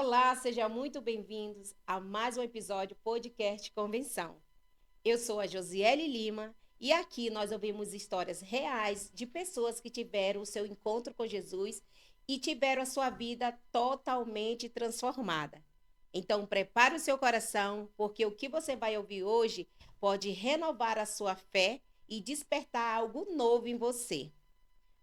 Olá, sejam muito bem-vindos a mais um episódio podcast Convenção. Eu sou a Josiele Lima e aqui nós ouvimos histórias reais de pessoas que tiveram o seu encontro com Jesus e tiveram a sua vida totalmente transformada. Então, prepare o seu coração, porque o que você vai ouvir hoje pode renovar a sua fé e despertar algo novo em você.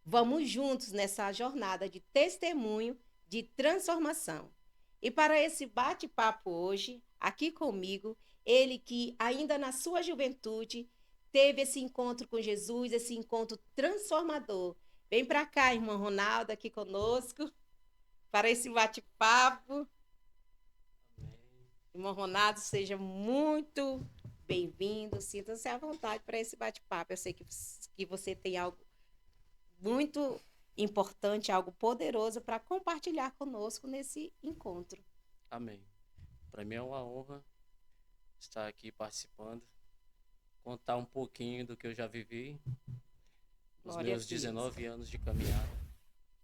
Vamos juntos nessa jornada de testemunho, de transformação. E para esse bate-papo hoje, aqui comigo, ele que ainda na sua juventude teve esse encontro com Jesus, esse encontro transformador. Vem para cá, irmão Ronaldo, aqui conosco, para esse bate-papo. Irmão Ronaldo, seja muito bem-vindo. Sinta-se à vontade para esse bate-papo. Eu sei que você tem algo muito importante, algo poderoso para compartilhar conosco nesse encontro. Amém. Para mim é uma honra estar aqui participando, contar um pouquinho do que eu já vivi nos Glória a meus Deus. 19 anos de caminhada.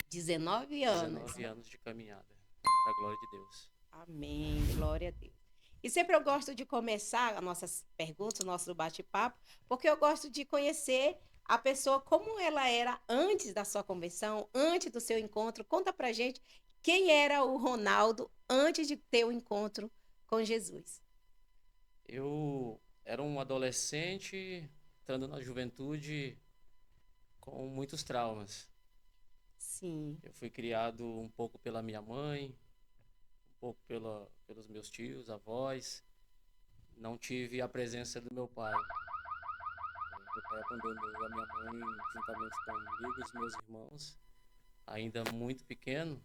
19 anos. 19 anos de caminhada, para a glória de Deus. Amém. Glória a Deus. E sempre eu gosto de começar as nossas perguntas, o nosso bate-papo, porque eu gosto de conhecer a pessoa como ela era antes da sua conversão, antes do seu encontro. Conta pra gente quem era o Ronaldo antes de ter o encontro com Jesus. Eu era um adolescente entrando na juventude com muitos traumas. Sim. Eu fui criado um pouco pela minha mãe, um pouco pelos meus tios, avós. Não tive a presença do meu pai. Meu pai abandonou a minha mãe juntamente comigo e os meus irmãos, ainda muito pequeno,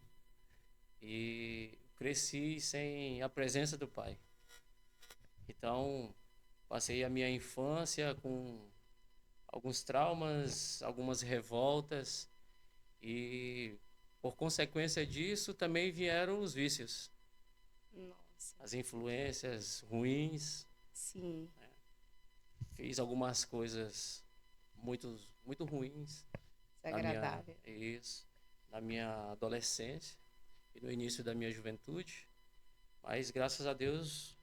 e cresci sem a presença do pai. Então, passei a minha infância com alguns traumas, algumas revoltas, e por consequência disso também vieram os vícios, Nossa. as influências ruins. Sim. Fiz algumas coisas muito, muito ruins na minha, Desagradável. isso, na minha adolescência e no início da minha juventude. Mas graças a Deus,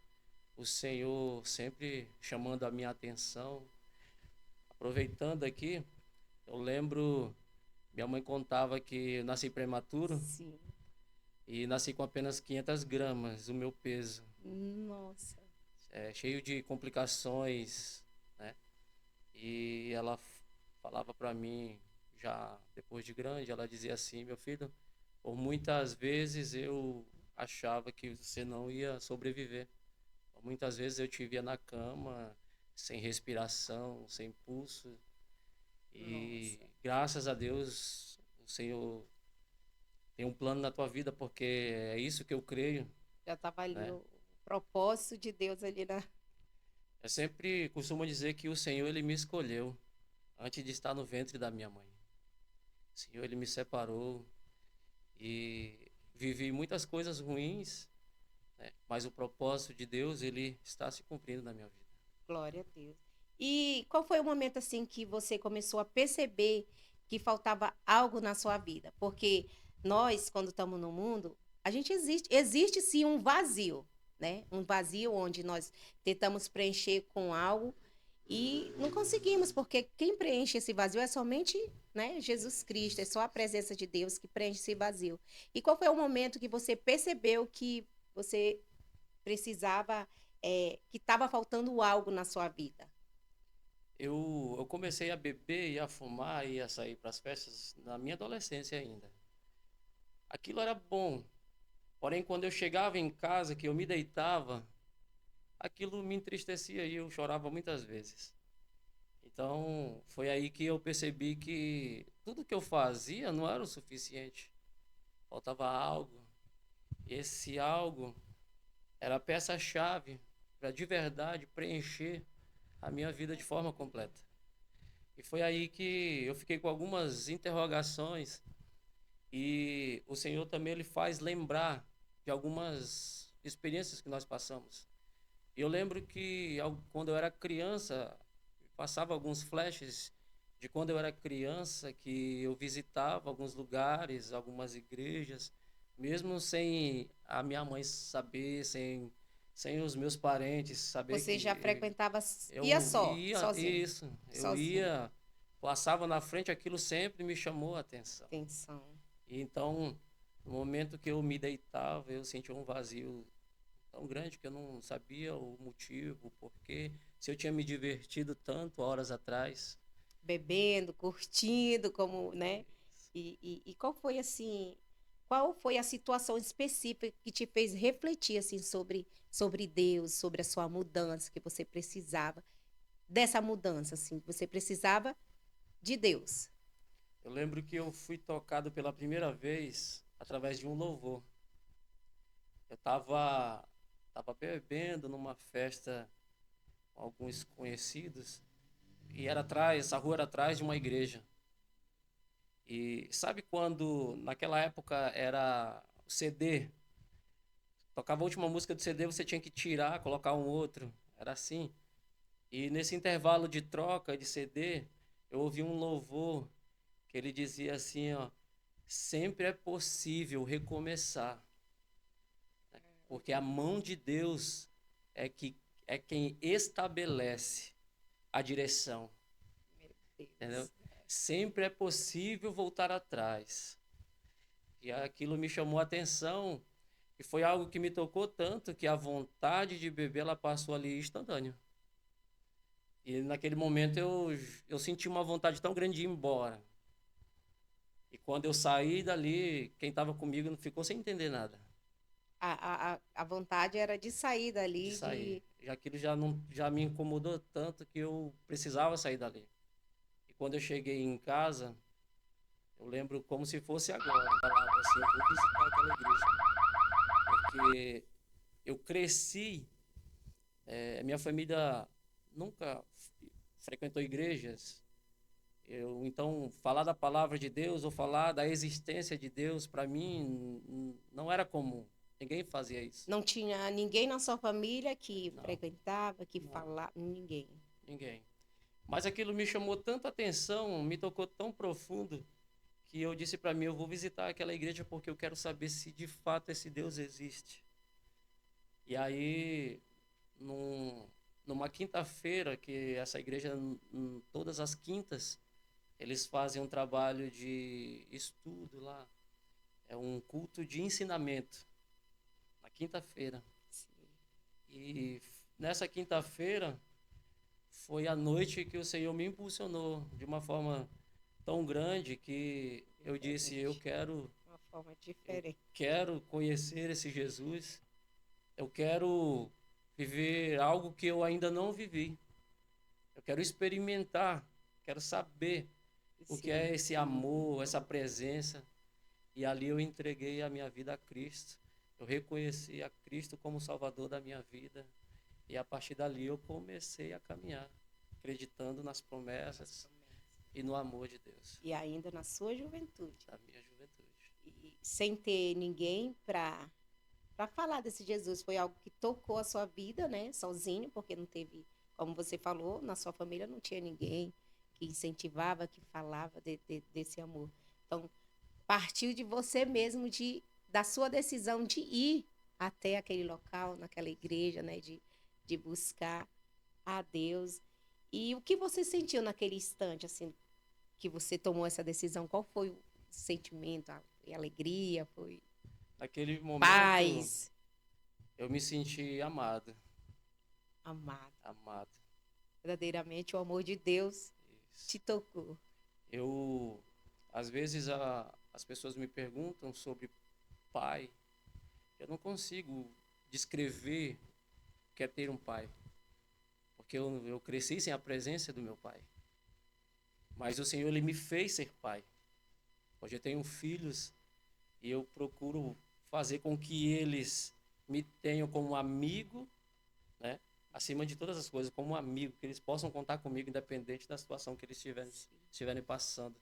o Senhor sempre chamando a minha atenção. Aproveitando aqui, eu lembro, minha mãe contava que eu nasci prematuro Sim. e nasci com apenas 500 gramas, o meu peso. Nossa. Cheio de complicações, né? E ela falava para mim, já depois de grande, ela dizia assim: meu filho, por muitas vezes eu achava que você não ia sobreviver. Muitas vezes eu te via na cama, sem respiração, sem pulso. E Nossa. graças a Deus, o Senhor tem um plano na tua vida, porque é isso que eu creio, Já estava ali né? o propósito de Deus ali na. Eu sempre costumo dizer que o Senhor ele me escolheu antes de estar no ventre da minha mãe. O Senhor ele me separou e vivi muitas coisas ruins, né? Mas o propósito de Deus ele está se cumprindo na minha vida. Glória a Deus. E qual foi o momento assim que você começou a perceber que faltava algo na sua vida? Porque nós, quando estamos no mundo, a gente existe sim um vazio, né? Um vazio onde nós tentamos preencher com algo e não conseguimos, porque quem preenche esse vazio é somente, né, Jesus Cristo, é só a presença de Deus que preenche esse vazio. E qual foi o momento que você percebeu que você precisava, que estava faltando algo na sua vida? Eu comecei a beber e a fumar e a sair para as festas na minha adolescência ainda. Aquilo era bom, porém quando eu chegava em casa, que eu me deitava, aquilo me entristecia e eu chorava muitas vezes. Então foi aí que eu percebi que tudo que eu fazia não era o suficiente. Faltava algo. Esse algo era a peça-chave para de verdade preencher a minha vida de forma completa. E foi aí que eu fiquei com algumas interrogações e o Senhor também ele faz lembrar de algumas experiências que nós passamos. Eu lembro que quando eu era criança, passava alguns flashes de quando eu era criança, que eu visitava alguns lugares, algumas igrejas, mesmo sem a minha mãe saber, sem os meus parentes saber Você já que frequentava, ia eu só, ia, sozinho, isso, eu sozinho. ia, passava na frente, aquilo sempre me chamou a atenção. Atenção. E então, no momento que eu me deitava, eu sentia um vazio tão grande que eu não sabia o motivo, o porquê, se eu tinha me divertido tanto horas atrás. Bebendo, curtindo, como, né? E qual foi assim, qual foi a situação específica que te fez refletir assim sobre Deus, sobre a sua mudança que você precisava dessa mudança assim, que você precisava de Deus. Eu lembro que eu fui tocado pela primeira vez através de um louvor. Eu tava bebendo numa festa com alguns conhecidos e era atrás, essa rua era atrás de uma igreja. E sabe quando naquela época era o CD, tocava a última música do CD, você tinha que tirar, colocar um outro, era assim. E nesse intervalo de troca de CD, eu ouvi um louvor que ele dizia assim, ó, sempre é possível recomeçar, porque a mão de Deus é que é quem estabelece a direção, Meu entendeu? Deus. Sempre é possível voltar atrás. E aquilo me chamou a atenção e foi algo que me tocou tanto que a vontade de beber ela passou ali instantâneo. E naquele momento eu senti uma vontade tão grande de ir embora. E quando eu saí dali, quem estava comigo não ficou sem entender nada A vontade era de sair de dali, sair. de Já aquilo já não já me incomodou tanto que eu precisava sair dali. E quando eu cheguei em casa, eu lembro como se fosse agora. Eu falava assim, eu vou visitar aquela igreja, porque eu cresci, minha família nunca frequentou igrejas. Então, falar da palavra de Deus ou falar da existência de Deus, para mim, não era comum. Ninguém fazia isso. não tinha ninguém na sua família que Não, frequentava, que não, falava, ninguém. ninguém. Mas aquilo me chamou tanta atenção, me tocou tão profundo, que eu disse para mim, eu vou visitar aquela igreja porque eu quero saber se de fato esse Deus existe. E aí, num, numa quinta-feira, que essa igreja, todas as quintas, eles fazem um trabalho de estudo lá. É um culto de ensinamento, na quinta-feira. Sim. E nessa quinta-feira foi a noite que o Senhor me impulsionou de uma forma tão grande que eu disse, Diferente. Uma forma eu diferente. quero conhecer esse Jesus, eu quero viver algo que eu ainda não vivi. Eu quero experimentar, quero saber o que Sim. é esse amor, essa presença. E ali eu entreguei a minha vida a Cristo. Eu reconheci a Cristo como Salvador da minha vida. E a partir dali eu comecei a caminhar, acreditando nas Nas promessas promessas. e no amor de Deus, E ainda na sua juventude. da minha juventude. E sem ter ninguém para falar desse Jesus. Foi algo que tocou a sua vida, né? Sozinho, porque não teve, como você falou, na sua família não tinha ninguém que incentivava, que falava desse amor. Então, partiu de você mesmo, da sua decisão de ir até aquele local, naquela igreja, né? De buscar a Deus. E o que você sentiu naquele instante, assim, que você tomou essa decisão? Qual foi o sentimento? Foi alegria? Foi Naquele momento paz? eu me senti amado, Amado. amado. Verdadeiramente o amor de Deus te Isso. tocou. Eu, às vezes as pessoas me perguntam sobre pai. Eu não consigo descrever o que é ter um pai, porque eu cresci sem a presença do meu pai. Mas o Senhor ele me fez ser pai. Hoje eu tenho filhos e eu procuro fazer com que eles me tenham como amigo, né? Acima de todas as coisas, como um amigo, que eles possam contar comigo independente da situação que eles Sim. estiverem passando.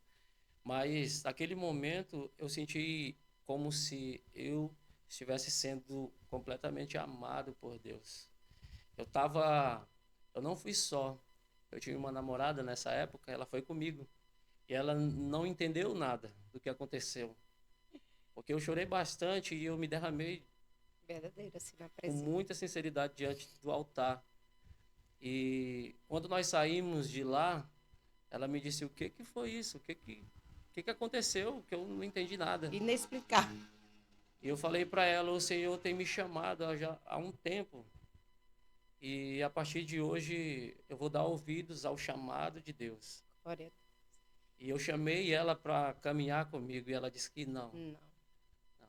Mas naquele momento eu senti como se eu estivesse sendo completamente amado por Deus. Eu tava, eu não fui só. Eu tive uma namorada nessa época, ela foi comigo e ela não entendeu nada do que aconteceu. Porque eu chorei bastante e eu me derramei Verdadeiro, assim, na com presença. muita sinceridade diante do altar. E quando nós saímos de lá, ela me disse: o que que foi isso? O que que aconteceu? Que eu não entendi nada. Inexplicável. E eu falei para ela: o Senhor tem me chamado já há um tempo. E a partir de hoje eu vou dar ouvidos ao chamado de Deus. Glória a E eu chamei ela para caminhar comigo e ela disse que não, Deus. Não. não.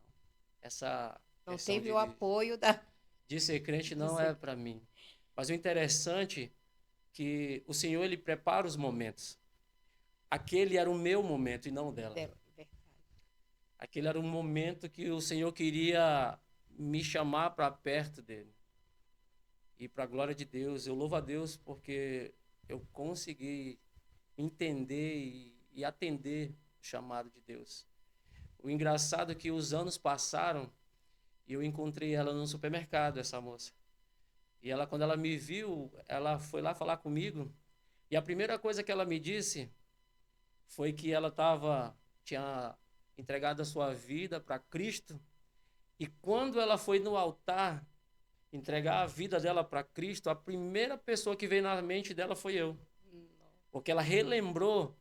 Essa Não questão teve o apoio da... de ser crente de não ser é para mim. Mas o interessante é que o Senhor ele prepara os momentos. Aquele era o meu momento e não o dela. dela. Verdade. Aquele era um momento que o Senhor queria me chamar para perto dele. E para a glória de Deus, eu louvo a Deus porque eu consegui entender e atender o chamado de Deus. O engraçado é que os anos passaram e eu encontrei ela no supermercado, essa moça. E ela, quando ela me viu, ela foi lá falar comigo. E a primeira coisa que ela me disse foi que tinha entregado a sua vida para Cristo. E quando ela foi no altar entregar a vida dela para Cristo, a primeira pessoa que veio na mente dela foi eu. Não. Porque ela relembrou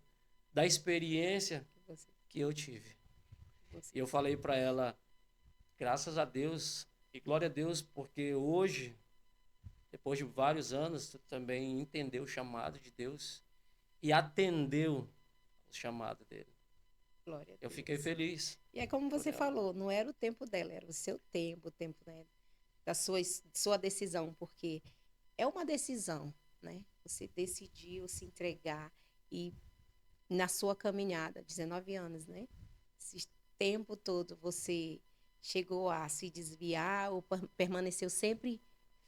da experiência Que você, que eu tive. você. E eu falei para ela, graças a Deus e glória a Deus, porque hoje, depois de vários anos, tu também entendeu o chamado de Deus e atendeu o chamado dele. Glória a Eu Deus. fiquei feliz E é como por você ela. falou, não era o tempo dela, era o seu tempo, o tempo, né, da sua decisão, porque é uma decisão, né? Você decidiu se entregar e na sua caminhada, 19 anos, né? Esse tempo todo você chegou a se desviar ou permaneceu sempre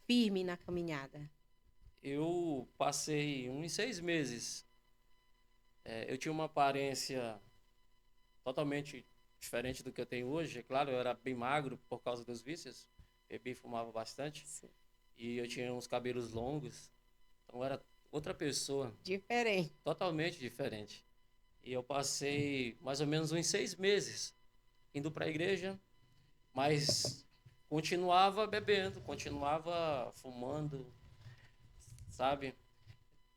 firme na caminhada? Eu passei uns 6 meses. Eu tinha uma aparência totalmente diferente do que eu tenho hoje. É claro, eu era bem magro por causa dos vícios. Bebi e fumava bastante. Sim. E eu tinha uns cabelos longos. Então eu era outra pessoa, Diferente. totalmente diferente. E eu passei mais ou menos uns 6 meses indo para a igreja, mas continuava bebendo, continuava fumando, sabe?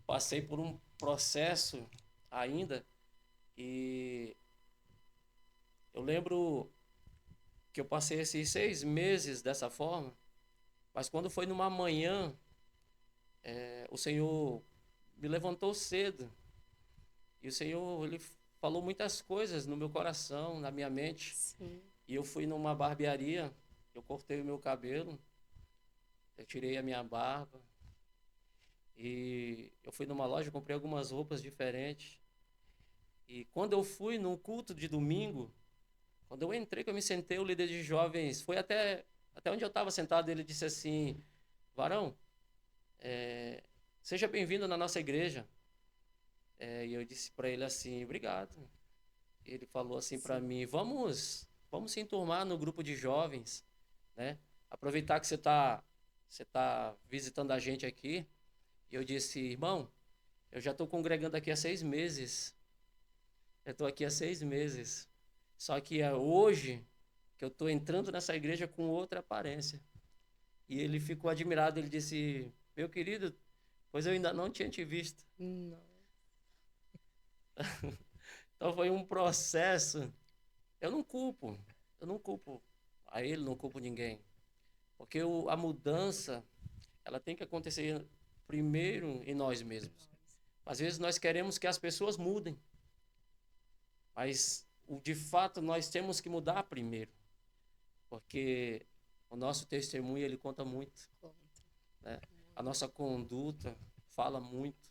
Passei por um processo ainda e eu lembro que eu passei esses 6 meses dessa forma, mas quando foi numa manhã, o Senhor me levantou cedo e o Senhor ele falou muitas coisas no meu coração, na minha mente. Sim. E eu fui numa barbearia, eu cortei o meu cabelo, eu tirei a minha barba e eu fui numa loja, comprei algumas roupas diferentes. E quando eu fui num culto de domingo, quando eu entrei, que eu me sentei, o líder de jovens foi até onde eu estava sentado, ele disse assim, varão, seja bem-vindo na nossa igreja. E eu disse para ele assim, obrigado. Ele falou assim para Sim. mim, vamos se enturmar no grupo de jovens, né? Aproveitar que você tá visitando a gente aqui. E eu disse, irmão, eu já estou congregando aqui há 6 meses. Eu estou aqui há 6 meses. Só que é hoje que eu estou entrando nessa igreja com outra aparência. E ele ficou admirado, ele disse, meu querido, pois eu ainda não tinha te visto. Não. Então foi um processo. Eu não culpo a ele, não culpo ninguém. Porque a mudança, ela tem que acontecer primeiro em nós mesmos. Às vezes nós queremos que as pessoas mudem, mas de fato nós temos que mudar primeiro, porque o nosso testemunho ele conta muito, Conta. né? A nossa conduta fala muito.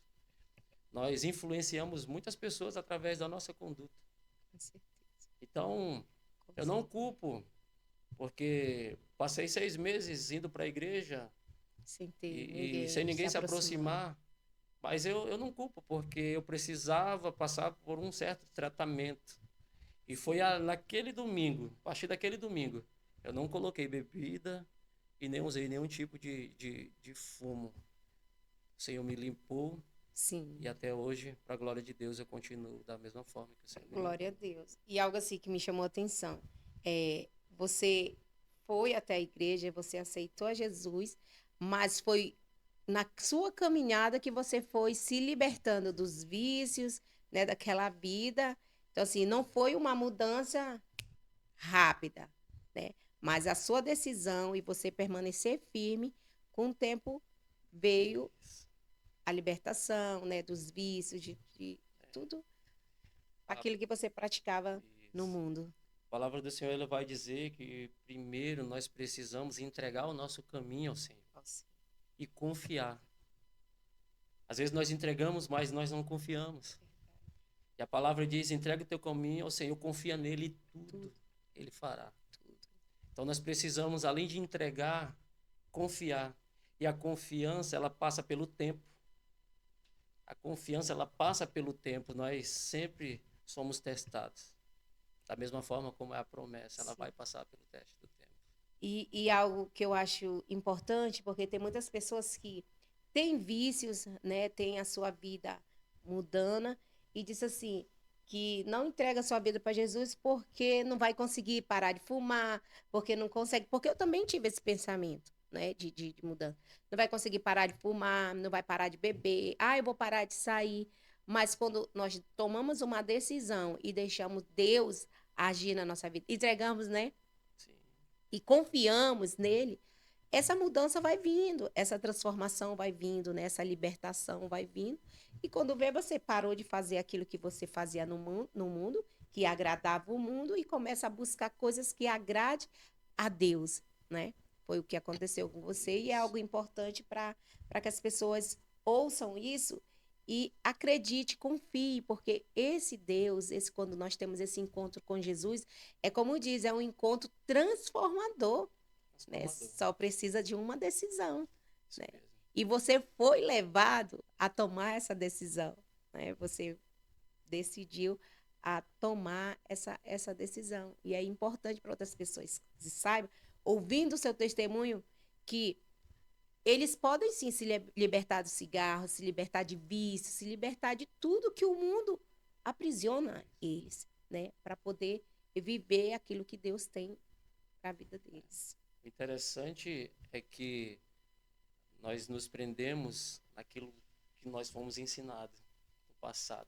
Nós influenciamos muitas pessoas através da nossa conduta. Com certeza. Então, Com eu não certeza. culpo, porque passei 6 meses indo para a igreja Sem ter e sem ninguém se ninguém se aproximando. aproximar. Mas eu não culpo, porque eu precisava passar por um certo tratamento. E foi naquele domingo, a partir daquele domingo, eu não coloquei bebida e nem usei nenhum tipo de fumo. O Senhor me limpou Sim. e até hoje, para a glória de Deus, eu continuo da mesma forma que o Senhor me Glória a limpou. Deus. E algo assim que me chamou a atenção. Você foi até a igreja, você aceitou a Jesus, mas foi na sua caminhada que você foi se libertando dos vícios, né, daquela vida. Então, assim, não foi uma mudança rápida, né? Mas a sua decisão e você permanecer firme, com o tempo veio Isso. a libertação, né, dos vícios, de tudo A- aquilo que você praticava no Isso. mundo. A palavra do Senhor ela vai dizer que primeiro nós precisamos entregar o nosso caminho ao Senhor Nossa, e confiar. Às vezes nós entregamos, mas nós não confiamos. E a palavra diz: entrega o teu caminho ao Senhor, confia nele e tudo, tudo ele fará. tudo. Então nós precisamos, além de entregar, confiar. E a confiança, ela passa pelo tempo. A confiança, ela passa pelo tempo. Nós sempre somos testados. Da mesma forma como é a promessa, ela Sim. vai passar pelo teste do tempo. E algo que eu acho importante, porque tem muitas pessoas que têm vícios, né, têm a sua vida mudando e diz assim que não entrega a sua vida para Jesus porque não vai conseguir parar de fumar, porque não consegue, porque eu também tive esse pensamento, né, de mudança. Não vai conseguir parar de fumar, não vai parar de beber, eu vou parar de sair. Mas quando nós tomamos uma decisão e deixamos Deus agir na nossa vida, entregamos, né, Sim, e confiamos nele, essa mudança vai vindo, essa transformação vai vindo, né? Essa libertação vai vindo. E quando vê, você parou de fazer aquilo que você fazia no mundo, que agradava o mundo, e começa a buscar coisas que agrade a Deus, né? Foi o que aconteceu com você e é isso. algo importante para que as pessoas ouçam isso e acredite, confie, porque esse Deus, esse quando nós temos esse encontro com Jesus, é como diz, é um encontro transformador, né? Transformador. Só precisa de uma decisão, Isso né? mesmo. E você foi levado a tomar essa decisão, né? Você decidiu a tomar essa decisão. E é importante para outras pessoas que saibam, ouvindo o seu testemunho, que eles podem sim se libertar do cigarro, se libertar de vício, se libertar de tudo que o mundo aprisiona eles, né? Para poder viver aquilo que Deus tem para a vida deles. O interessante é que nós nos prendemos naquilo que nós fomos ensinados no passado.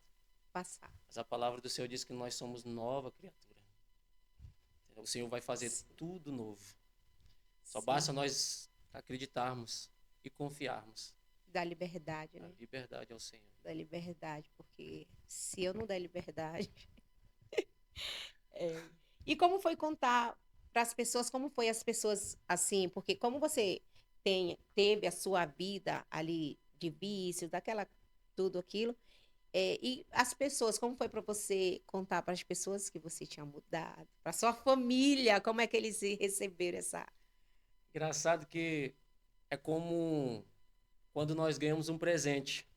Passar. Mas a palavra do Senhor diz que nós somos nova criatura. O Senhor vai fazer Sim, tudo novo. Só sim. basta nós acreditarmos e confiarmos. Da liberdade, A né? liberdade ao Senhor. Da liberdade, porque se eu não der liberdade. É. E como foi contar para as pessoas, como foi as pessoas assim? Porque como você teve a sua vida ali de vício, daquela, tudo aquilo, e as pessoas, como foi para você contar para as pessoas que você tinha mudado, para sua família, como é que eles receberam essa. Engraçado que é como quando nós ganhamos um presente.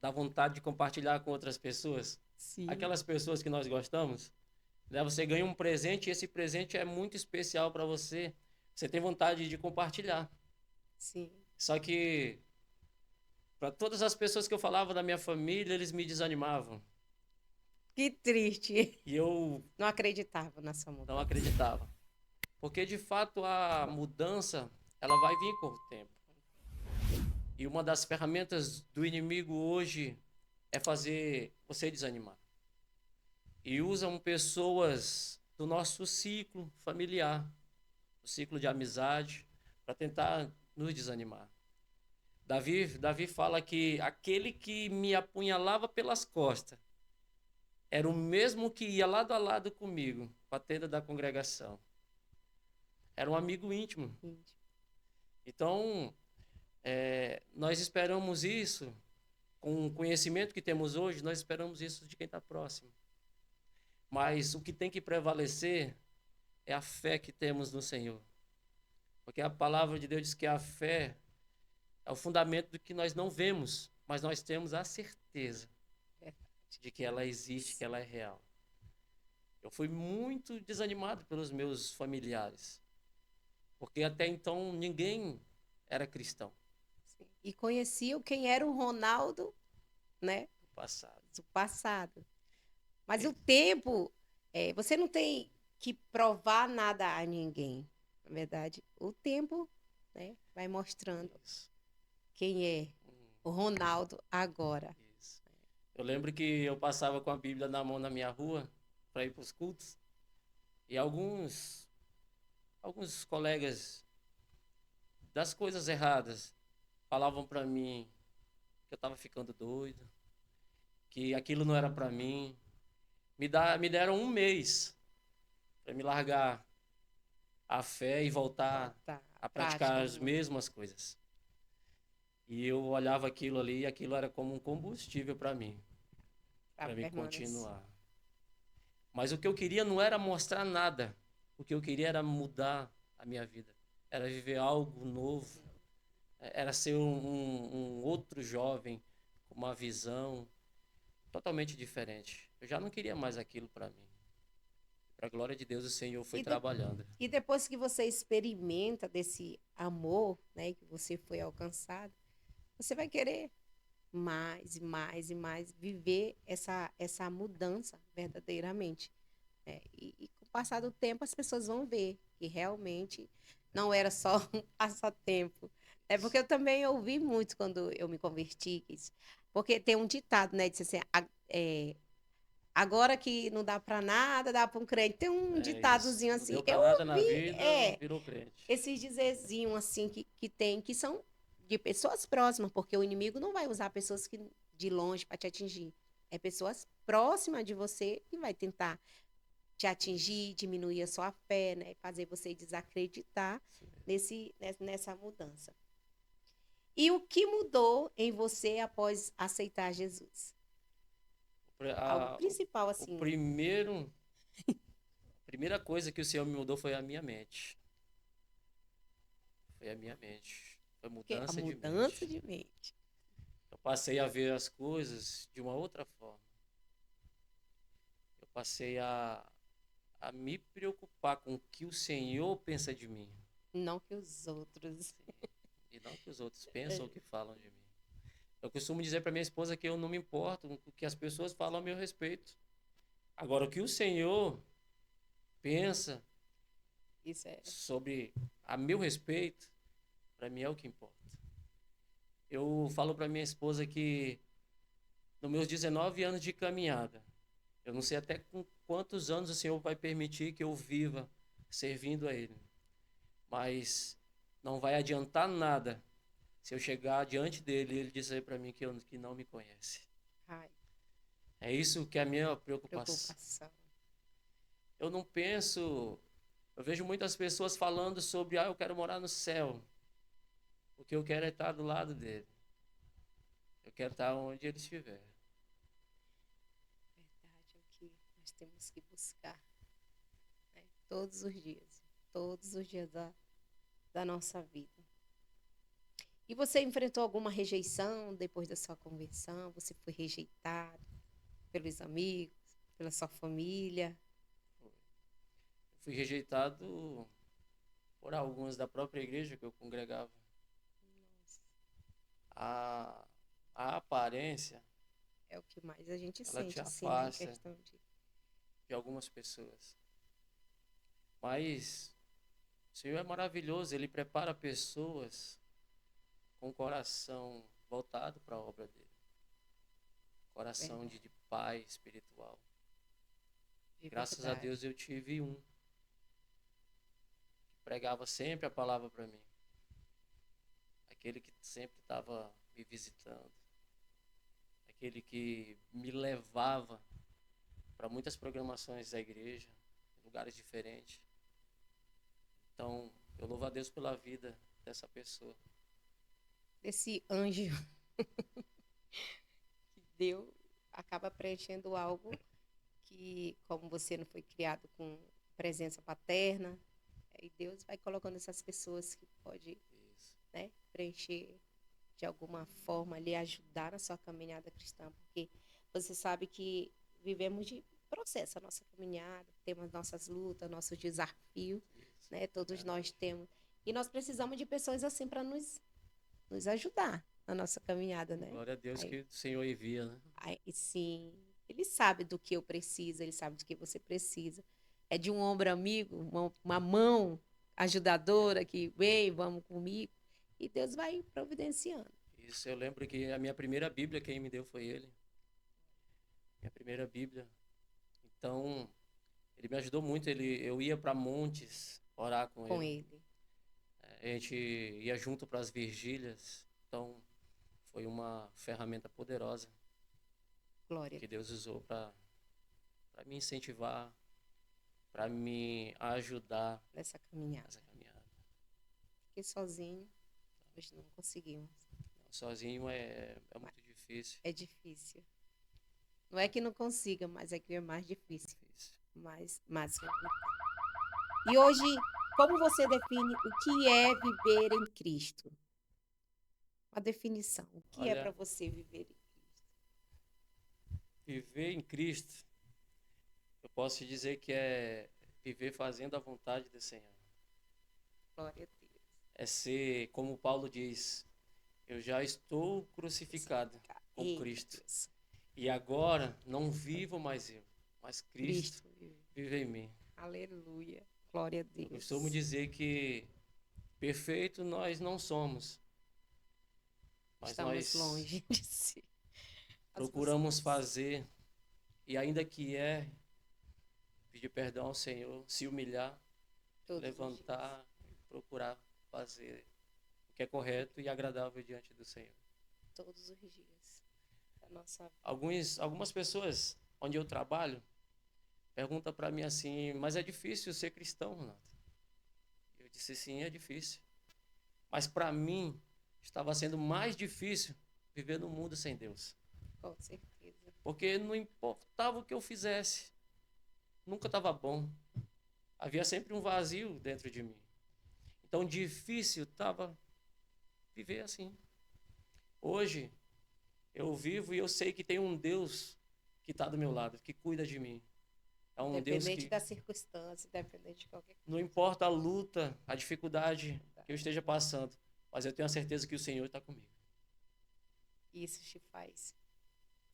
Dá vontade de compartilhar com outras pessoas. Sim, Aquelas pessoas que nós gostamos. Né? Você ganha um presente e esse presente é muito especial para você. Você tem vontade de compartilhar. sim. Só que para todas as pessoas que eu falava da minha família, eles me desanimavam. Que triste. E eu Não acreditava na sua não mudança. acreditava. Porque de fato a mudança, ela vai vir com o tempo. E uma das ferramentas do inimigo hoje é fazer você desanimar. E usam pessoas do nosso ciclo familiar, o ciclo de amizade, para tentar nos desanimar. Davi fala que aquele que me apunhalava pelas costas era o mesmo que ia lado a lado comigo, para a tenda da congregação. Era um amigo íntimo. Gente. Então, nós esperamos isso, com o conhecimento que temos hoje, nós esperamos isso de quem está próximo. Mas o que tem que prevalecer é a fé que temos no Senhor. Porque a palavra de Deus diz que a fé é o fundamento do que nós não vemos, mas nós temos a certeza de que ela existe, que ela é real. Eu fui muito desanimado pelos meus familiares, porque até então ninguém era cristão Sim. E conheciam quem era o Ronaldo, né, no passado. do passado. Mas E- o tempo, você não tem. que provar nada a ninguém. Na verdade, o tempo, né, vai mostrando Isso. quem é o Ronaldo agora. Isso. Eu lembro que eu passava com a Bíblia na mão na minha rua para ir para os cultos e alguns colegas das coisas erradas falavam para mim que eu estava ficando doido, que aquilo não era para mim. Me deram um mês para me largar a fé e voltar Voltar à a praticar prática, as mesmas coisas. E eu olhava aquilo ali e aquilo era como um combustível para para mim permanecer. continuar. Mas o que eu queria não era mostrar nada. O que eu queria era mudar a minha vida. Era viver algo novo. Era ser um outro jovem com uma visão totalmente diferente. Eu já não queria mais aquilo para mim. Para a glória de Deus, o Senhor foi E, de- trabalhando. e depois que você experimenta desse amor, né, que você foi alcançado, você vai querer mais e mais e mais viver essa mudança verdadeiramente. Né? E com o passar do tempo, as pessoas vão ver que realmente não era só um passatempo. É porque eu também ouvi muito quando eu me converti, porque tem um ditado, né? Diz assim, agora que não dá para nada, dá para um crente. Tem um É isso. ditadozinho Não assim. deu para Eu nada na ouvi, vida, virou crente. esses dizerzinhos assim que tem, que são de pessoas próximas, porque o inimigo não vai usar pessoas que de longe para te atingir. É pessoas próximas de você que vai tentar te Isso. atingir, diminuir a sua fé, né? Fazer você desacreditar Isso mesmo. nessa mudança. E o que mudou em você após aceitar Jesus? O, pri- Algo a- o- principal, o assim, primeira coisa que o Senhor me mudou foi a minha mente. Foi a minha mente. Foi que a mudança de mudança mente. de mente. Eu passei a ver as coisas de uma outra forma. Eu passei a me preocupar com o que o Senhor pensa de mim. Não que os outros. Sim. E não que os outros pensam ou que falam de mim. Eu costumo dizer para minha esposa que eu não me importo com o que as pessoas falam a meu respeito. Agora, o que o Senhor pensa Isso é sobre a meu respeito, para mim é o que importa. Eu falo para minha esposa que nos meus 19 anos de caminhada, eu não sei até com quantos anos o Senhor vai permitir que eu viva servindo a Ele, mas não vai adiantar nada se eu chegar diante dele e ele dizer para mim que não me conhece. ai, É isso que é a minha preocupação. preocupação. Eu não penso. Eu vejo muitas pessoas falando sobre, eu quero morar no céu. O que eu quero é estar do lado dele. Eu quero estar onde ele estiver. Verdade, é o que nós temos que buscar, né? Todos os dias da nossa vida. E você enfrentou alguma rejeição depois da sua conversão? Você foi rejeitado pelos amigos, pela sua família? Fui rejeitado por alguns da própria igreja que eu congregava. Nossa, A, a aparência, é o que mais a gente ela te sente, assim, né? Em afasta questão de. de algumas pessoas. Mas o Senhor é maravilhoso, Ele prepara pessoas com o coração voltado para a obra dele. Coração Verdade, de pai espiritual. de Graças a verdade. Deus eu tive um que pregava sempre a palavra para mim. Aquele que sempre estava me visitando. Aquele que me levava para muitas programações da igreja, em lugares diferentes. Então, eu louvo a Deus pela vida dessa pessoa. Esse anjo que deu acaba preenchendo algo que, como você não foi criado com presença paterna, aí Deus vai colocando essas pessoas que pode, Isso. né, preencher de alguma forma, lhe ajudar na sua caminhada cristã, porque você sabe que vivemos de processo a nossa caminhada, temos nossas lutas, nossos desafios, Isso. né? Todos nós Verdade. temos. E nós precisamos de pessoas assim para nos ajudar na nossa caminhada, né? Glória a Deus Aí, que o Senhor envia, né? sim, ele sabe do que eu preciso, ele sabe do que você precisa. é de um ombro amigo, uma mão ajudadora que vem, vamos comigo. E Deus vai providenciando. Isso, eu lembro que a minha primeira Bíblia, quem me deu foi ele. Minha primeira Bíblia. Então, ele me ajudou muito. Eu ia para montes orar com Com ele. ele. A gente ia junto para as vigílias. Então, foi uma ferramenta poderosa Glória a que Deus. Deus usou para me incentivar, para me ajudar Nessa caminhada. nessa caminhada. Fiquei sozinho, hoje não conseguimos. Sozinho é muito difícil. É difícil. Não é que não consiga, mas é que é mais difícil. Difícil. Mais complicado. E hoje, como você define o que é viver em Cristo? Uma definição. O que é para Olha, você viver em Cristo? viver em Cristo, eu posso te dizer que é viver fazendo a vontade do Senhor. Glória a Deus. É ser, como Paulo diz, eu já estou crucificado com Eita, Cristo. Deus. E agora não vivo mais eu, mas Cristo Cristo vive. vive em mim. Aleluia. Glória a Eu Deus. costumo dizer que perfeito nós não somos, mas Estamos nós longe de si. procuramos fazer, e ainda que pedir perdão ao Senhor, se humilhar, Todos os dias. levantar e procurar fazer o que é correto e agradável diante do Senhor. Todos os dias da nossa vida. Algumas pessoas onde eu trabalho perguntam para mim assim, mas é difícil ser cristão, Renato? Eu disse sim, é difícil. Mas para mim estava sendo mais difícil viver no mundo sem Deus. Com certeza. Porque não importava o que eu fizesse, nunca estava bom. Havia sempre um vazio dentro de mim. Então difícil estava viver assim. Hoje eu vivo e eu sei que tem um Deus que está do meu lado, que cuida de mim. É um Deus Independente que da circunstância, independente de qualquer não coisa. importa a luta, a dificuldade que eu esteja passando, mas eu tenho a certeza que o Senhor está comigo. Isso te faz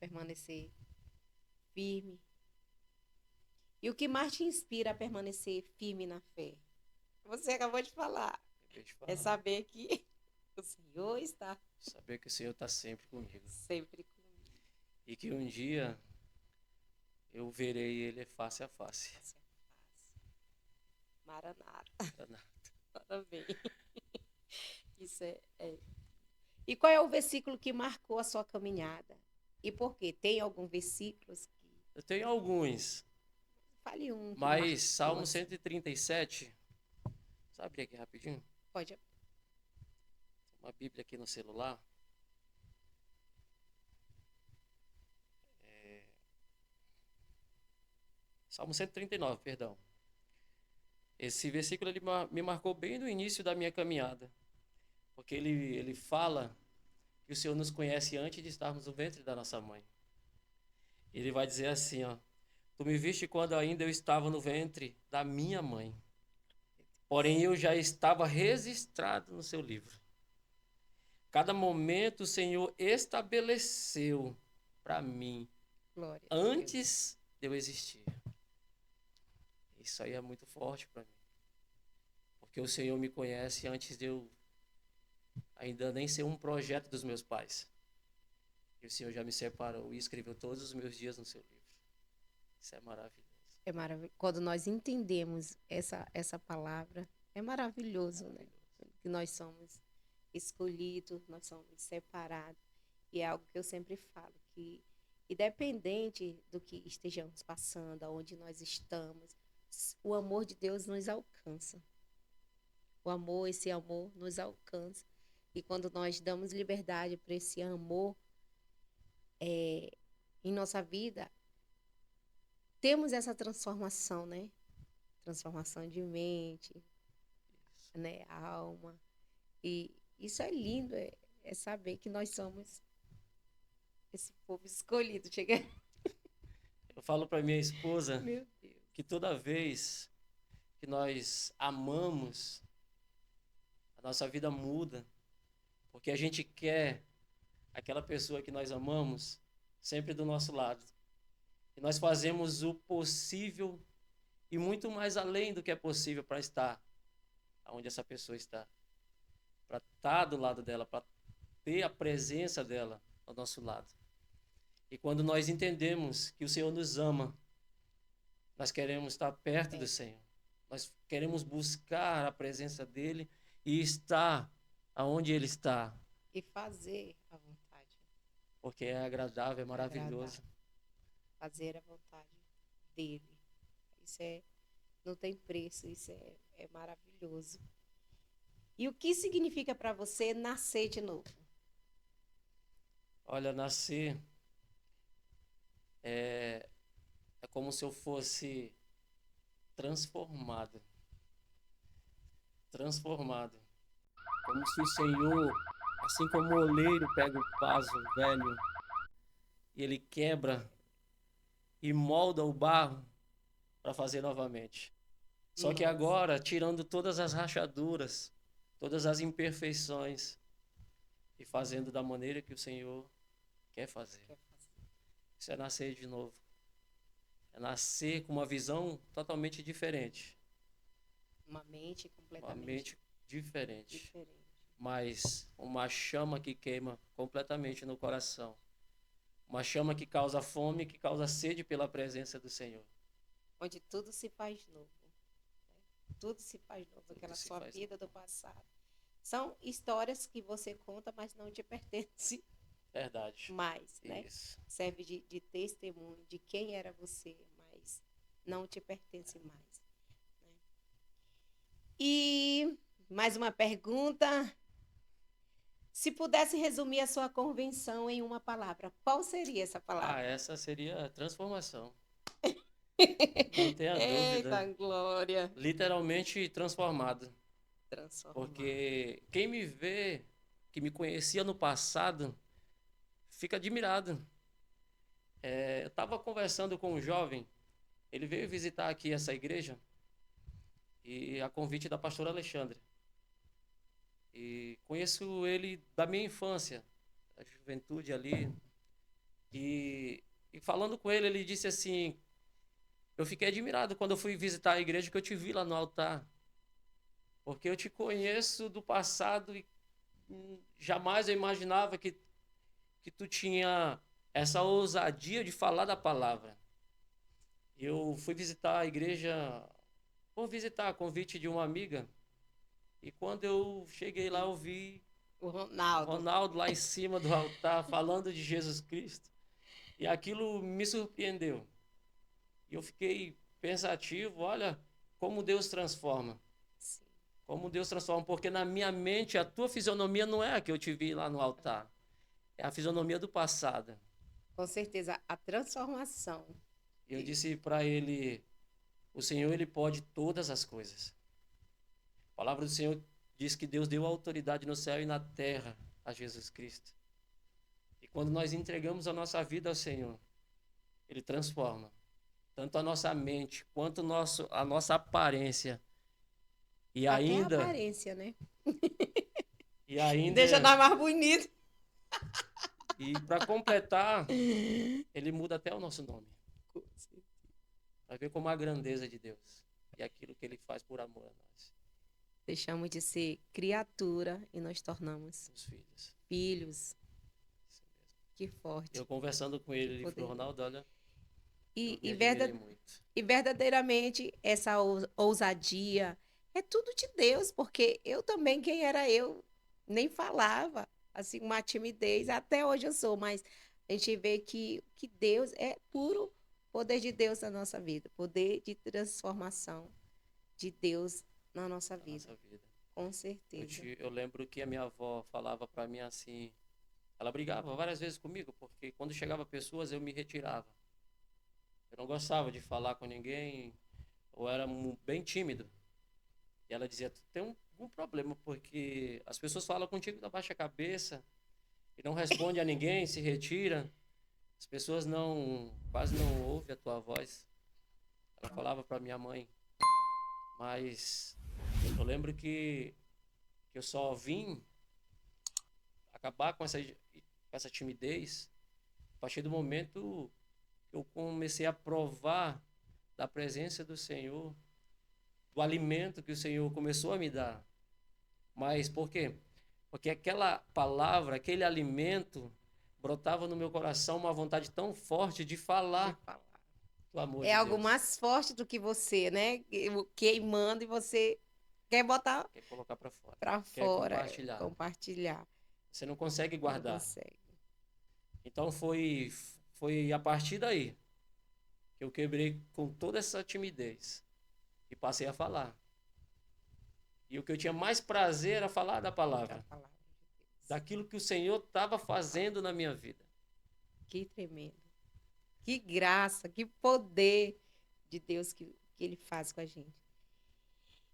permanecer firme. E o que mais te inspira a permanecer firme na fé? Você acabou de falar. Acabei de É falar. saber que o Senhor está Saber que o Senhor está sempre comigo. sempre comigo. E que um dia eu verei Ele face a face. Você faz. Maranata. Parabéns. Isso é. E qual é o versículo que marcou a sua caminhada? E por quê? Tem algum versículo que... Eu tenho alguns, Fale um que mas marcou Salmo assim. 137, sabe abrir aqui rapidinho? Pode. Uma Bíblia aqui no celular. Salmo 139, perdão. Esse versículo me marcou bem no início da minha caminhada, porque ele fala que o Senhor nos conhece antes de estarmos no ventre da nossa mãe. Ele vai dizer assim, ó: Tu me viste quando ainda eu estava no ventre da minha mãe. Porém eu já estava registrado no seu livro. Cada momento o Senhor estabeleceu para mim Glória a Deus. antes de eu existir. Isso aí é muito forte para mim. Porque o Senhor me conhece antes de eu ainda nem ser um projeto dos meus pais. E o Senhor já me separou e escreveu todos os meus dias no seu livro. Isso é maravilhoso. É maravilhoso. Quando nós entendemos essa palavra, é maravilhoso, né? Que nós somos escolhidos, nós somos separados. E é algo que eu sempre falo, que independente do que estejamos passando, aonde nós estamos, o amor de Deus nos alcança. Esse amor nos alcança. E quando nós damos liberdade para esse amor em nossa vida, temos essa transformação, né? Transformação de mente, né? Alma. E isso é lindo, é saber que nós somos esse povo escolhido. Chega. Eu falo para minha esposa Meu Deus. que toda vez que nós amamos, a nossa vida muda, porque a gente quer aquela pessoa que nós amamos sempre do nosso lado. E nós fazemos o possível e muito mais além do que é possível para estar onde essa pessoa está, para estar do lado dela, para ter a presença dela ao nosso lado. E quando nós entendemos que o Senhor nos ama, nós queremos estar perto do Senhor. Nós queremos buscar a presença dele e estar aonde ele está. E fazer a vontade. Porque é agradável, é maravilhoso. Agradável. Fazer a vontade dele. Isso não tem preço, isso é maravilhoso. E o que significa para você nascer de novo? Olha, nascer é como se eu fosse transformado. Transformado. Como se o Senhor, assim como o oleiro pega o vaso velho e ele quebra e molda o barro para fazer novamente. Só que agora, tirando todas as rachaduras, todas as imperfeições e fazendo da maneira que o Senhor quer fazer. Isso é nascer de novo. É nascer com uma visão totalmente diferente. Uma mente completamente uma mente diferente. Mas uma chama que queima completamente no coração. Uma chama que causa fome, que causa sede pela presença do Senhor. Onde tudo se faz novo. Tudo se faz novo. Aquela sua vida do passado. São histórias que você conta, mas não te pertencem. Verdade. Mais, né? Isso. Serve de testemunho de quem era você, mas não te pertence mais. Né? E mais uma pergunta. Se pudesse resumir a sua convenção em uma palavra, qual seria essa palavra? Essa seria transformação. Não tenha dúvida. Eita, glória. Literalmente transformado. Transformado. Porque quem me vê, que me conhecia no passado, fica admirado. Eu estava conversando com um jovem, ele veio visitar aqui essa igreja, e a convite da pastora Alexandre. E conheço ele da minha infância, da juventude ali. E falando com ele, ele disse assim: eu fiquei admirado quando eu fui visitar a igreja, que eu te vi lá no altar. Porque eu te conheço do passado e jamais eu imaginava que tu tinha essa ousadia de falar da palavra. Eu fui visitar a igreja, vou visitar a convite de uma amiga. E quando eu cheguei lá, eu vi o Ronaldo lá em cima do altar falando de Jesus Cristo. E aquilo me surpreendeu. E eu fiquei pensativo, olha como Deus transforma. Sim. Como Deus transforma, porque na minha mente a tua fisionomia não é a que eu te vi lá no altar. É a fisionomia do passado. Com certeza, a transformação. Eu disse para ele, o Senhor, ele pode todas as coisas. A palavra do Senhor diz que Deus deu autoridade no céu e na terra a Jesus Cristo. E quando nós entregamos a nossa vida ao Senhor, ele transforma tanto a nossa mente quanto a nossa aparência. E até ainda, a aparência, né? E ainda, deixa nós mais bonito. E para completar, ele muda até o nosso nome. Vai ver como a grandeza de Deus e aquilo que ele faz por amor a nós. Deixamos de ser criatura e nós tornamos os filhos. Filhos. Que forte. Eu conversando com ele, ele falou: Ronaldo, olha, e verdadeiramente essa ousadia é tudo de Deus, porque eu também, quem era eu, nem falava, assim, uma timidez, até hoje eu sou, mas a gente vê que Deus é puro poder de Deus na nossa vida, poder de transformação de Deus na nossa vida. Com certeza. Eu lembro que a minha avó falava para mim assim, ela brigava várias vezes comigo, porque quando chegava pessoas eu me retirava. Eu não gostava de falar com ninguém, ou era bem tímido. E ela dizia: tu tem um problema, porque as pessoas falam contigo, abaixa a cabeça e não responde a ninguém, se retira. As pessoas quase não ouvem a tua voz. Ela falava para minha mãe. Mas eu lembro que eu só vim acabar com essa timidez a partir do momento que eu comecei a provar da presença do Senhor, do alimento que o Senhor começou a me dar. Mas por quê? Porque aquela palavra, aquele alimento, brotava no meu coração uma vontade tão forte de falar do amor É de algo Deus. mais forte do que você, né? Queimando e você quer botar Quer colocar para fora, para quer fora, compartilhar. compartilhar. Você não consegue Não guardar. consegue. Então foi a partir daí que eu quebrei com toda essa timidez e passei a falar. E o que eu tinha mais prazer era falar da Da palavra, palavra de Deus. daquilo que o Senhor estava fazendo na minha vida. Que tremendo. Que graça, que poder de Deus que ele faz com a gente.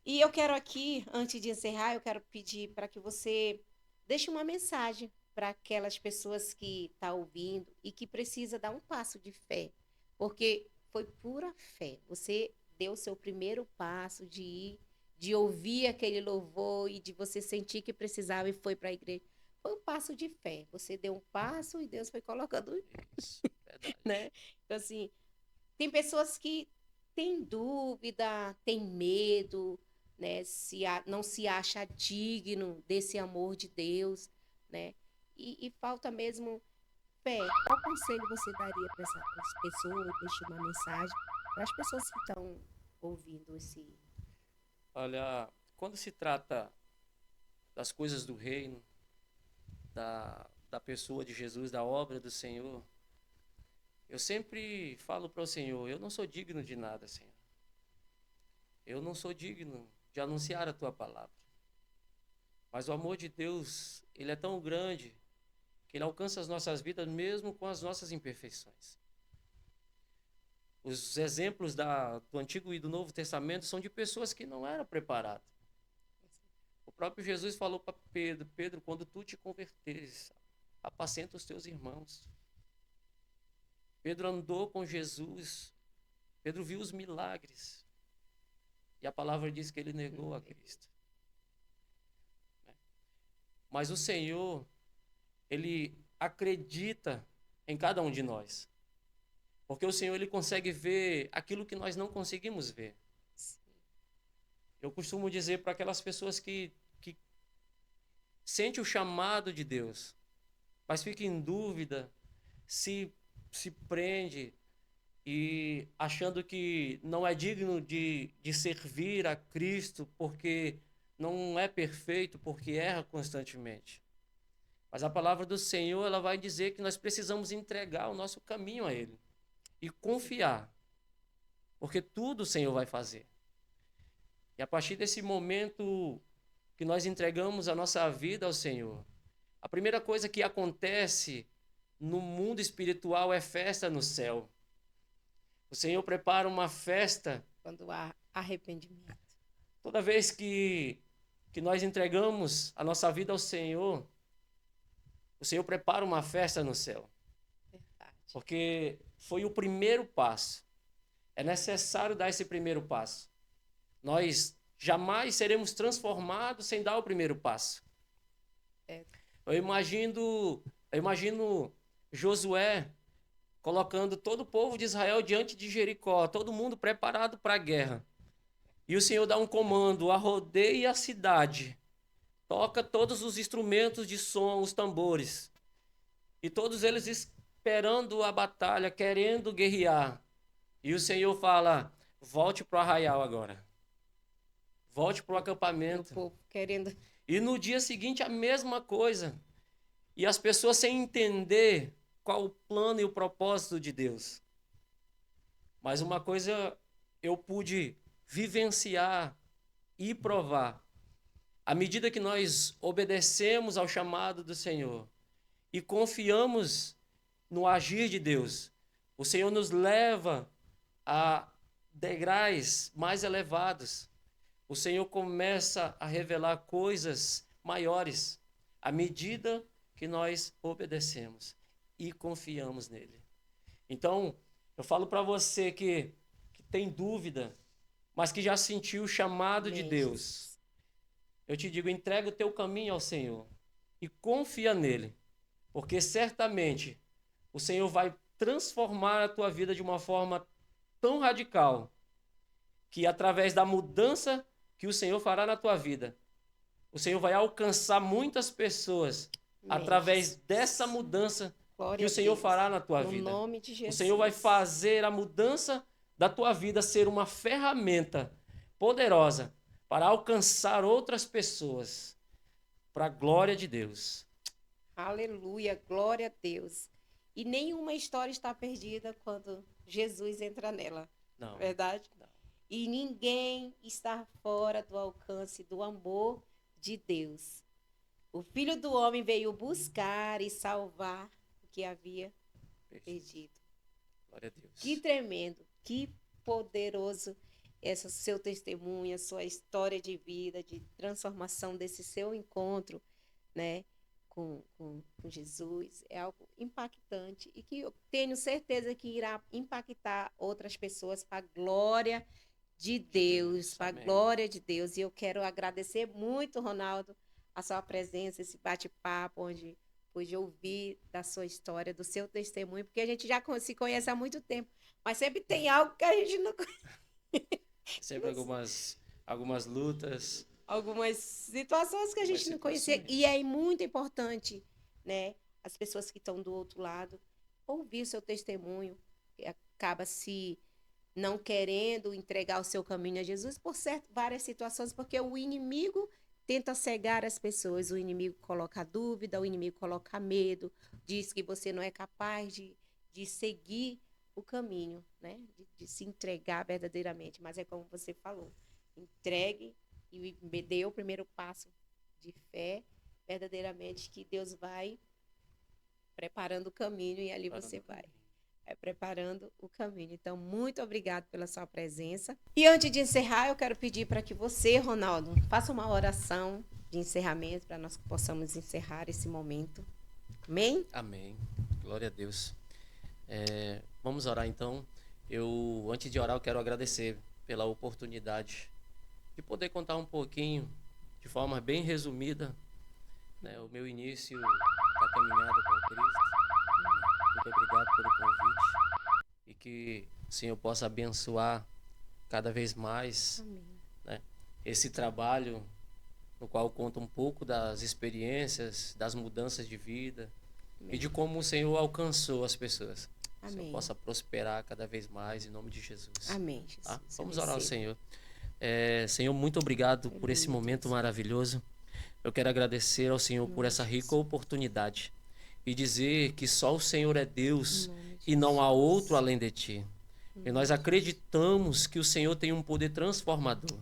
E eu quero aqui, antes de encerrar, eu quero pedir para que você deixe uma mensagem para aquelas pessoas que estão ouvindo e que precisa dar um passo de fé, porque foi pura fé. Você deu o seu primeiro passo de ir, de ouvir aquele louvor e de você sentir que precisava e foi para a igreja. Foi um passo de fé. Você deu um passo e Deus foi colocando, Isso, verdade. né? Então, assim, tem pessoas que têm dúvida, têm medo, né? Não se acha digno desse amor de Deus, né? E falta mesmo fé. Qual conselho você daria para essas pessoas? Deixa uma mensagem para as pessoas que estão ouvindo esse. Olha, quando se trata das coisas do reino, da pessoa de Jesus, da obra do Senhor, eu sempre falo para o Senhor, eu não sou digno de nada, Senhor. Eu não sou digno de anunciar a tua palavra. Mas o amor de Deus, ele é tão grande que ele alcança as nossas vidas mesmo com as nossas imperfeições. Os exemplos do Antigo e do Novo Testamento são de pessoas que não eram preparadas. O próprio Jesus falou para Pedro, Pedro, quando tu te converteres, apacenta os teus irmãos. Pedro andou com Jesus, Pedro viu os milagres. E a palavra diz que ele negou a Cristo. Mas o Senhor, ele acredita em cada um de nós. Porque o Senhor, ele consegue ver aquilo que nós não conseguimos ver. Eu costumo dizer para aquelas pessoas que sentem o chamado de Deus, mas ficam em dúvida, se prende e achando que não é digno de servir a Cristo porque não é perfeito, porque erra constantemente. Mas a palavra do Senhor, ela vai dizer que nós precisamos entregar o nosso caminho a Ele e confiar, porque tudo o Senhor vai fazer. E a partir desse momento que nós entregamos a nossa vida ao Senhor, a primeira coisa que acontece no mundo espiritual é festa no céu. O Senhor prepara uma festa. Quando há arrependimento. Toda vez que nós entregamos a nossa vida ao Senhor, o Senhor prepara uma festa no céu. Verdade. Porque foi o primeiro passo. É necessário dar esse primeiro passo. Nós jamais seremos transformados sem dar o primeiro passo. É. Eu imagino Josué colocando todo o povo de Israel diante de Jericó, todo mundo preparado para a guerra. E o Senhor dá um comando, arrodeie a cidade, toca todos os instrumentos de som, os tambores. E todos eles esperando a batalha, querendo guerrear. E o Senhor fala, volte para o arraial agora. Volte para o acampamento. O povo querendo. E no dia seguinte a mesma coisa. E as pessoas sem entender qual o plano e o propósito de Deus. Mas uma coisa eu pude vivenciar e provar. À medida que nós obedecemos ao chamado do Senhor e confiamos no agir de Deus, o Senhor nos leva a degraus mais elevados. O Senhor começa a revelar coisas maiores à medida que nós obedecemos e confiamos nele. Então, eu falo para você que tem dúvida, mas que já sentiu o chamado de Deus. Eu te digo, entrega o teu caminho ao Senhor e confia nele, porque certamente o Senhor vai transformar a tua vida de uma forma tão radical que através da mudança que o Senhor fará na tua vida, o Senhor vai alcançar muitas pessoas através dessa mudança que o Senhor fará na tua vida. No nome de Jesus. O Senhor vai fazer a mudança da tua vida ser uma ferramenta poderosa para alcançar outras pessoas, para a glória de Deus. Aleluia, glória a Deus. E nenhuma história está perdida quando Jesus entra nela. Não. Verdade? Não. E ninguém está fora do alcance do amor de Deus. O Filho do Homem veio buscar e salvar o que havia perdido. Glória a Deus. Que tremendo, que poderoso esse seu testemunho, a sua história de vida, de transformação desse seu encontro, né, com Jesus. É algo impactante e que eu tenho certeza que irá impactar outras pessoas para a glória de Deus, para a glória de Deus. E eu quero agradecer muito, Ronaldo, a sua presença, esse bate-papo, onde pude ouvir da sua história, do seu testemunho, porque a gente já se conhece há muito tempo, mas sempre tem algo que a gente não conhece. Sempre algumas lutas. Algumas situações que a gente não conhecia. E é muito importante, né, as pessoas que estão do outro lado, ouvir o seu testemunho, que acaba se não querendo entregar o seu caminho a Jesus por várias situações, porque o inimigo tenta cegar as pessoas, o inimigo coloca dúvida, o inimigo coloca medo, diz que você não é capaz de seguir o caminho, né? De se entregar verdadeiramente. Mas é como você falou, entregue e me dê o primeiro passo de fé, verdadeiramente, que Deus vai preparando o caminho e ali você vai. Preparando o caminho. Então, muito obrigado pela sua presença. E antes de encerrar, eu quero pedir para que você, Ronaldo, faça uma oração de encerramento para nós possamos encerrar esse momento. Amém? Amém. Glória a Deus. Vamos orar então. Antes de orar, eu quero agradecer pela oportunidade de poder contar um pouquinho, de forma bem resumida, né, o meu início da caminhada com Cristo. Muito obrigado pelo convite e que o Senhor possa abençoar cada vez mais, né, esse trabalho no qual conta um pouco das experiências, das mudanças de vida. Amém. E de como o Senhor alcançou as pessoas. Amém. Que o Senhor possa prosperar cada vez mais em nome de Jesus. Amém, Jesus. Tá? Vamos orar ao Senhor. Senhor, muito obrigado por esse momento maravilhoso. Eu quero agradecer ao Senhor por essa rica oportunidade e dizer que só o Senhor é Deus e não há outro além de Ti. E nós acreditamos que o Senhor tem um poder transformador.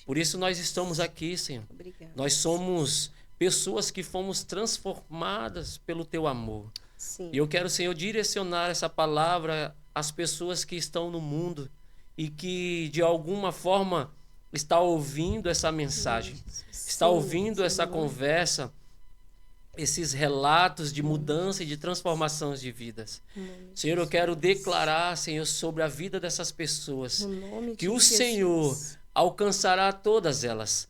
Por isso nós estamos aqui, Senhor. Obrigada. Nós somos pessoas que fomos transformadas pelo Teu amor. Sim. E eu quero, Senhor, direcionar essa palavra às pessoas que estão no mundo e que de alguma forma está ouvindo essa mensagem, está ouvindo essa conversa, esses relatos de mudança e de transformação de vidas. Senhor, eu quero declarar, Senhor, sobre a vida dessas pessoas, que o Senhor alcançará todas elas,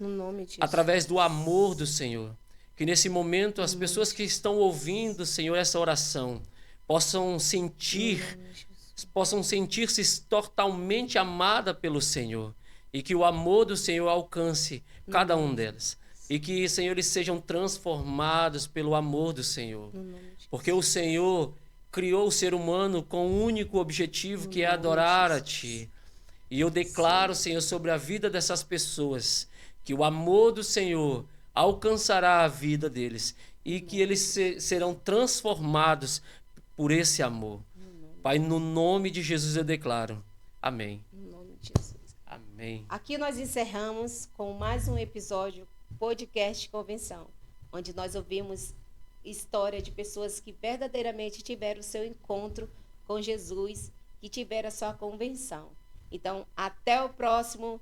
através do amor do Senhor. Que nesse momento as pessoas que estão ouvindo, Senhor, essa oração, possam sentir-se totalmente amada pelo Senhor. E que o amor do Senhor alcance cada um delas. E que, Senhor, eles sejam transformados pelo amor do Senhor. Porque o Senhor criou o ser humano com um único objetivo, que é adorar a Ti. E eu declaro, Senhor, sobre a vida dessas pessoas, que o amor do Senhor alcançará a vida deles. E que eles serão transformados por esse amor. Pai, no nome de Jesus eu declaro. Amém. No nome de Jesus. Amém. Aqui nós encerramos com mais um episódio podcast Convenção, onde nós ouvimos história de pessoas que verdadeiramente tiveram o seu encontro com Jesus, que tiveram a sua convenção. Então, até o próximo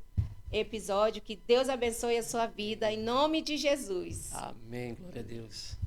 episódio. Que Deus abençoe a sua vida, em nome de Jesus. Amém. Glória a Deus.